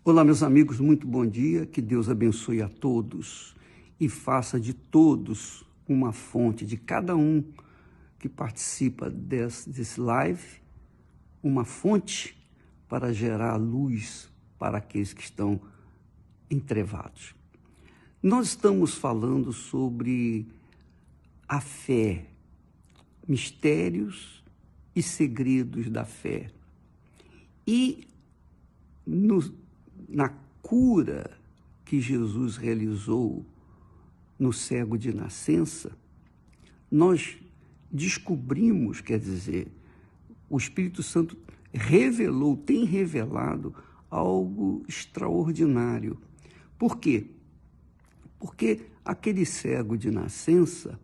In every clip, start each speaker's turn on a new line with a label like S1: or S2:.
S1: Olá, meus amigos, muito bom dia. Que Deus abençoe a todos e faça de todos uma fonte, de cada um que participa desse live, uma fonte para gerar luz para aqueles que estão entrevados. Nós estamos falando sobre a fé, mistérios e segredos da fé. E na cura que Jesus realizou no cego de nascença, nós descobrimos, quer dizer, o Espírito Santo tem revelado algo extraordinário. Por quê? Porque aquele cego de nascença,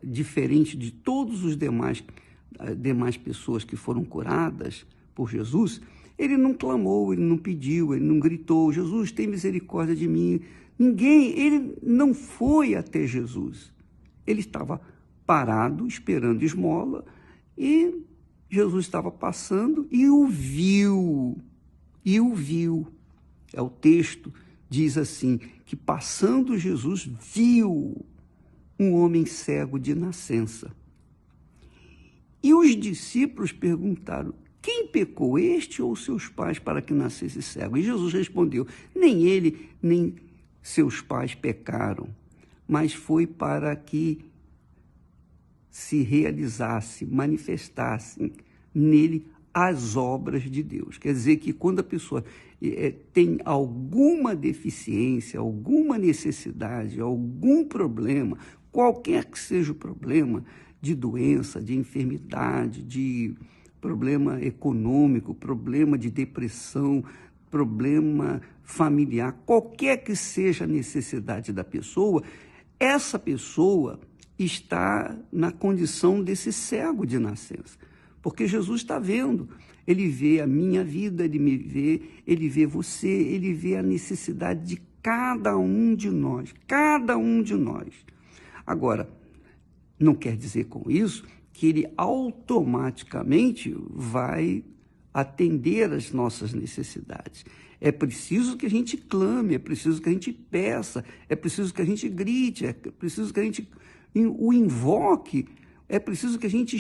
S1: diferente de todos os demais pessoas que foram curadas por Jesus, ele não clamou, ele não pediu, ele não gritou: Jesus, tem misericórdia de mim. Ele não foi até Jesus. Ele estava parado, esperando esmola, e Jesus estava passando e o viu. O texto diz assim, que passando Jesus viu um homem cego de nascença. E os discípulos perguntaram: quem pecou, este ou seus pais, para que nascesse cego? E Jesus respondeu: nem ele, nem seus pais pecaram, mas foi para que se realizasse, manifestassem nele as obras de Deus. Quer dizer que quando a pessoa tem alguma deficiência, alguma necessidade, algum problema, qualquer que seja o problema, de doença, de enfermidade, de problema econômico, problema de depressão, problema familiar, qualquer que seja a necessidade da pessoa, essa pessoa está na condição desse cego de nascença. Porque Jesus está vendo, ele vê a minha vida, ele vê você, ele vê a necessidade de cada um de nós. Agora, não quer dizer com isso que ele automaticamente vai atender às nossas necessidades. É preciso que a gente clame, é preciso que a gente peça, é preciso que a gente grite, é preciso que a gente o invoque, é preciso que a gente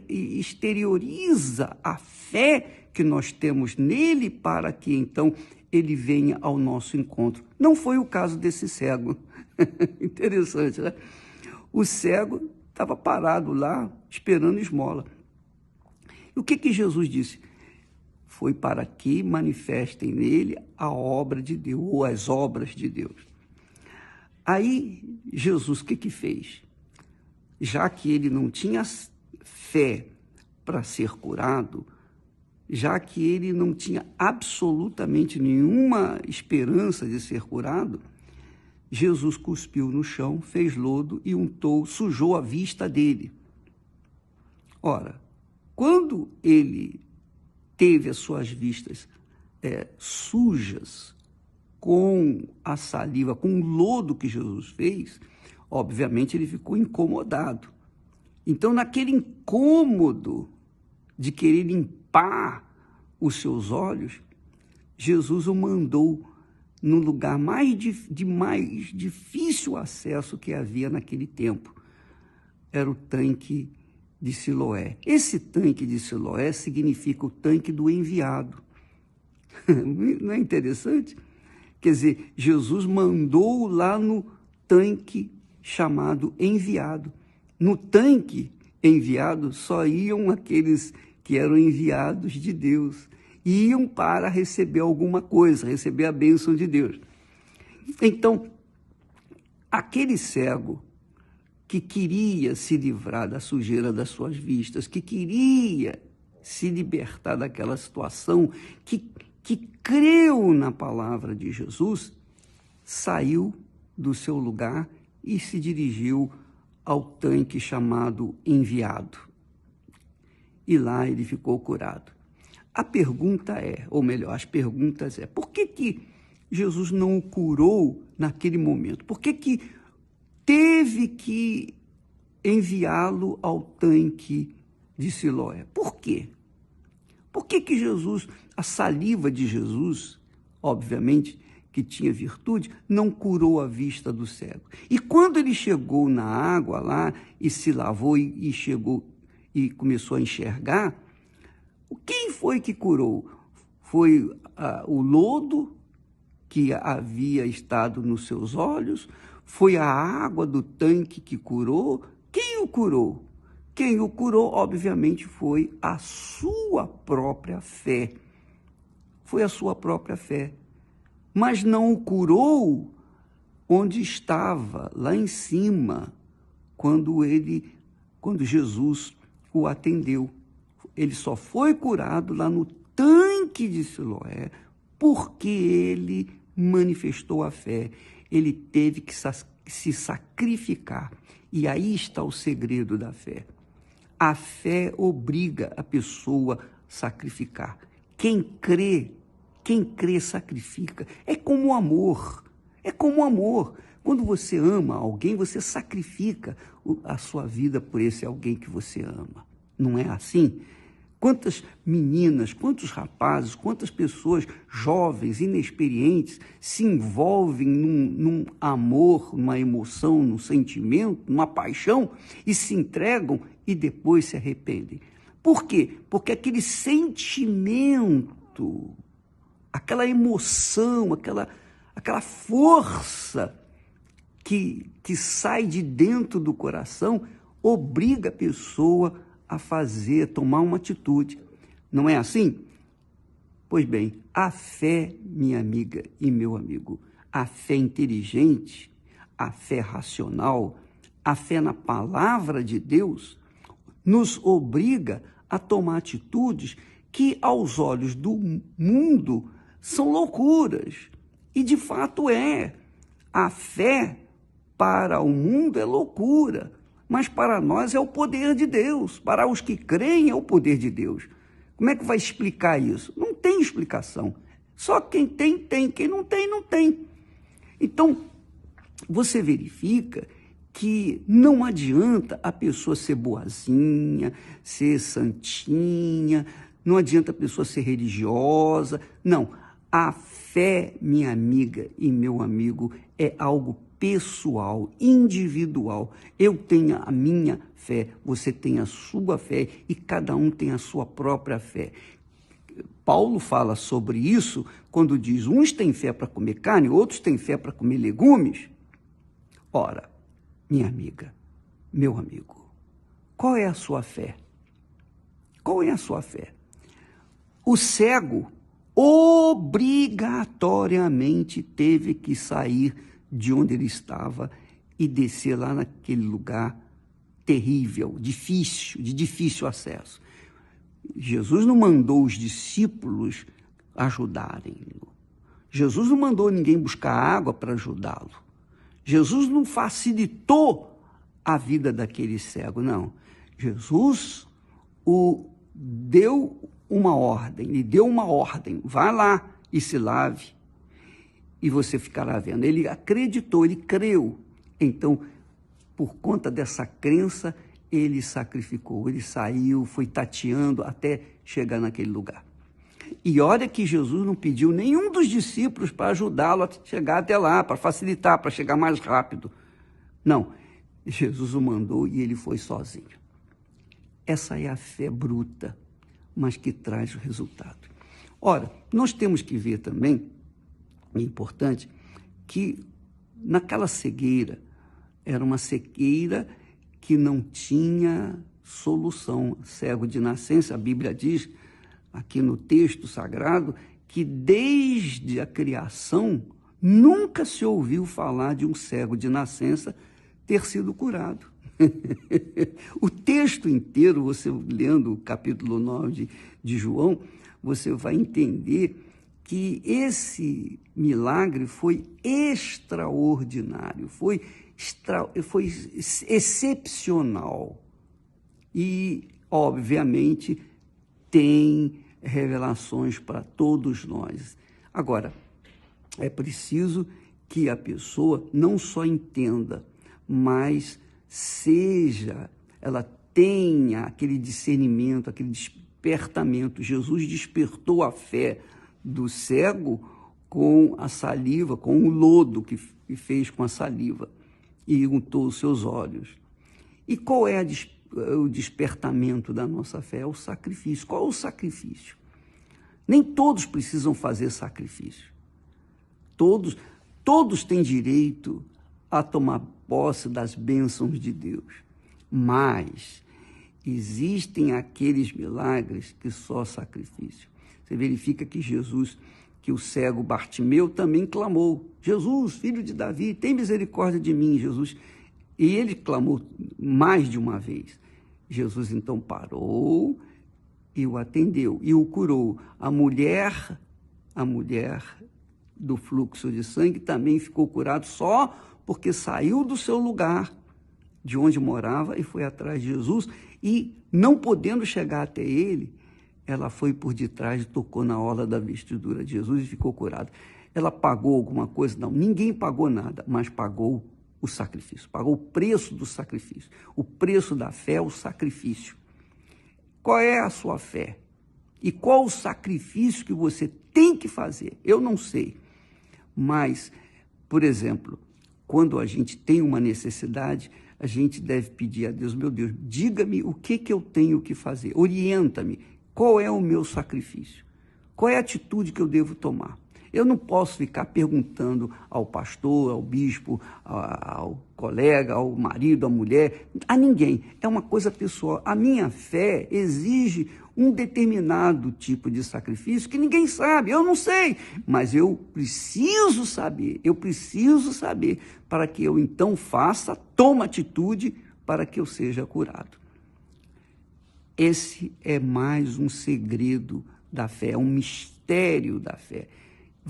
S1: exterioriza a fé que nós temos nele para que então ele venha ao nosso encontro. Não foi o caso desse cego. Interessante, né? O cego estava parado lá, esperando esmola. E o que Jesus disse? Foi para que manifestem nele a obra de Deus, ou as obras de Deus. Aí, Jesus, o que fez? Já que ele não tinha fé para ser curado, já que ele não tinha absolutamente nenhuma esperança de ser curado, Jesus cuspiu no chão, fez lodo e untou, sujou a vista dele. Ora, quando ele teve as suas vistas sujas com a saliva, com o lodo que Jesus fez, obviamente ele ficou incomodado. Então, naquele incômodo de querer limpar os seus olhos, Jesus o mandou no lugar de mais difícil acesso que havia naquele tempo. Era o tanque de Siloé. Esse tanque de Siloé significa o tanque do enviado. Não é interessante? Quer dizer, Jesus mandou lá no tanque chamado enviado. No tanque enviado só iam aqueles que eram enviados de Deus. Iam para receber alguma coisa, receber a bênção de Deus. Então, aquele cego que queria se livrar da sujeira das suas vistas, que queria se libertar daquela situação, que creu na palavra de Jesus, saiu do seu lugar e se dirigiu ao tanque chamado enviado. E lá ele ficou curado. A pergunta ou melhor, as perguntas por que Jesus não o curou naquele momento? Por que teve que enviá-lo ao tanque de Siloé? Por quê? Por que Jesus, a saliva de Jesus, obviamente, que tinha virtude, não curou a vista do cego? E quando ele chegou na água lá e se lavou e chegou e começou a enxergar, quem foi que curou? Foi o lodo que havia estado nos seus olhos? Foi a água do tanque que curou? Quem o curou? Quem o curou, obviamente, foi a sua própria fé. Foi a sua própria fé. Mas não o curou onde estava, lá em cima, quando Jesus o atendeu. Ele só foi curado lá no tanque de Siloé, porque ele manifestou a fé. Ele teve que se sacrificar. E aí está o segredo da fé. A fé obriga a pessoa a sacrificar. Quem crê sacrifica. É como o amor. É como o amor. Quando você ama alguém, você sacrifica a sua vida por esse alguém que você ama. Não é assim? Quantas meninas, quantos rapazes, quantas pessoas jovens, inexperientes, se envolvem num amor, numa emoção, num sentimento, numa paixão, e se entregam e depois se arrependem. Por quê? Porque aquele sentimento, aquela emoção, aquela força que sai de dentro do coração, obriga a pessoa a tomar uma atitude. Não é assim? Pois bem, a fé, minha amiga e meu amigo, a fé inteligente, a fé racional, a fé na palavra de Deus, nos obriga a tomar atitudes que, aos olhos do mundo, são loucuras. E, de fato, é. A fé para o mundo é loucura, mas para nós é o poder de Deus. Para os que creem é o poder de Deus. Como é que vai explicar isso? Não tem explicação. Só quem tem, tem. Quem não tem, não tem. Então, você verifica que não adianta a pessoa ser boazinha, ser santinha, não adianta a pessoa ser religiosa. Não, a fé, minha amiga e meu amigo, é algo pessoal, individual. Eu tenho a minha fé, você tem a sua fé e cada um tem a sua própria fé. Paulo fala sobre isso quando diz: uns têm fé para comer carne, outros têm fé para comer legumes. Ora, minha amiga, meu amigo, qual é a sua fé? Qual é a sua fé? O cego obrigatoriamente teve que sair de onde ele estava e descer lá naquele lugar terrível, difícil, de difícil acesso. Jesus não mandou os discípulos ajudarem-no. Jesus não mandou ninguém buscar água para ajudá-lo. Jesus não facilitou a vida daquele cego, não. Jesus deu uma ordem, lhe deu uma ordem: vá lá e se lave, e você ficará vendo. Ele acreditou, ele creu. Então, por conta dessa crença, ele sacrificou, ele saiu, foi tateando até chegar naquele lugar. E olha que Jesus não pediu nenhum dos discípulos para ajudá-lo a chegar até lá, para facilitar, para chegar mais rápido. Não, Jesus o mandou e ele foi sozinho. Essa é a fé bruta, mas que traz o resultado. Ora, nós temos que ver também, é importante, que naquela cegueira, era uma cegueira que não tinha solução. Cego de nascença, a Bíblia diz, aqui no texto sagrado, que desde a criação nunca se ouviu falar de um cego de nascença ter sido curado. O texto inteiro, você lendo o capítulo 9 de João, você vai entender que esse milagre foi extraordinário, foi excepcional. E, obviamente, tem revelações para todos nós. Agora, é preciso que a pessoa não só entenda, mas ela tenha aquele discernimento, aquele despertamento. Jesus despertou a fé do cego com a saliva, com o lodo que fez com a saliva e untou os seus olhos. E qual é o despertamento da nossa fé? É o sacrifício. Qual é o sacrifício? Nem todos precisam fazer sacrifício. Todos têm direito a tomar posse das bênçãos de Deus. Mas existem aqueles milagres que só sacrifício. Você verifica que o cego Bartimeu também clamou: Jesus, filho de Davi, tem misericórdia de mim, Jesus. E ele clamou mais de uma vez. Jesus então parou e o atendeu e o curou. A mulher do fluxo de sangue também ficou curada só porque saiu do seu lugar, de onde morava, e foi atrás de Jesus. E não podendo chegar até ele, ela foi por detrás e tocou na orla da vestidura de Jesus e ficou curada. Ela pagou alguma coisa? Não, ninguém pagou nada, mas pagou o sacrifício, pagou o preço do sacrifício. O preço da fé é o sacrifício. Qual é a sua fé? E qual o sacrifício que você tem que fazer? Eu não sei, mas, por exemplo, quando a gente tem uma necessidade, a gente deve pedir a Deus: meu Deus, diga-me o que eu tenho que fazer, orienta-me, qual é o meu sacrifício, qual é a atitude que eu devo tomar. Eu não posso ficar perguntando ao pastor, ao bispo, ao colega, ao marido, à mulher, a ninguém. É uma coisa pessoal. A minha fé exige um determinado tipo de sacrifício que ninguém sabe, eu não sei, mas eu preciso saber para que eu então tome atitude para que eu seja curado. Esse é mais um segredo da fé, é um mistério da fé.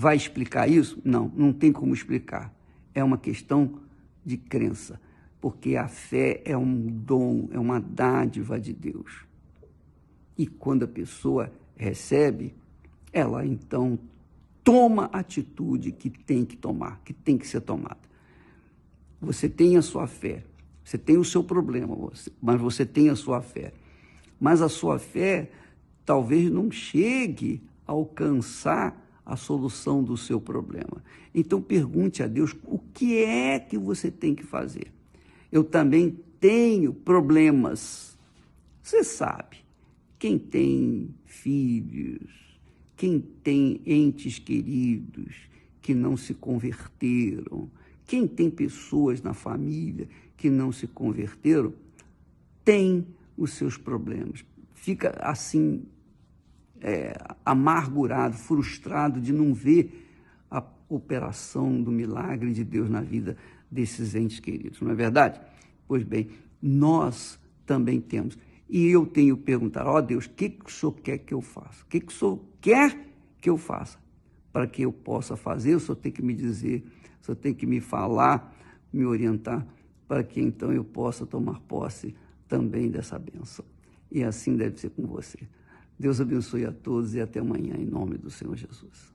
S1: Vai explicar isso? Não, não tem como explicar. É uma questão de crença, porque a fé é um dom, é uma dádiva de Deus. E quando a pessoa recebe, ela então toma a atitude que tem que tomar, que tem que ser tomada. Você tem a sua fé, você tem o seu problema, mas você tem a sua fé. Mas a sua fé talvez não chegue a alcançar a solução do seu problema. Então pergunte a Deus o que é que você tem que fazer. Eu também tenho problemas. Você sabe, quem tem filhos, quem tem entes queridos que não se converteram, quem tem pessoas na família que não se converteram, tem os seus problemas. Fica assim, amargurado, frustrado de não ver a operação do milagre de Deus na vida desses entes queridos, não é verdade? Pois bem, nós também temos. E eu tenho que perguntar: ó Deus, o que o Senhor quer que eu faça? O que o Senhor quer que eu faça? Para que eu possa fazer, o Senhor tem que me dizer, o Senhor tem que me falar, me orientar, para que então eu possa tomar posse também dessa bênção. E assim deve ser com você. Deus abençoe a todos e até amanhã, em nome do Senhor Jesus.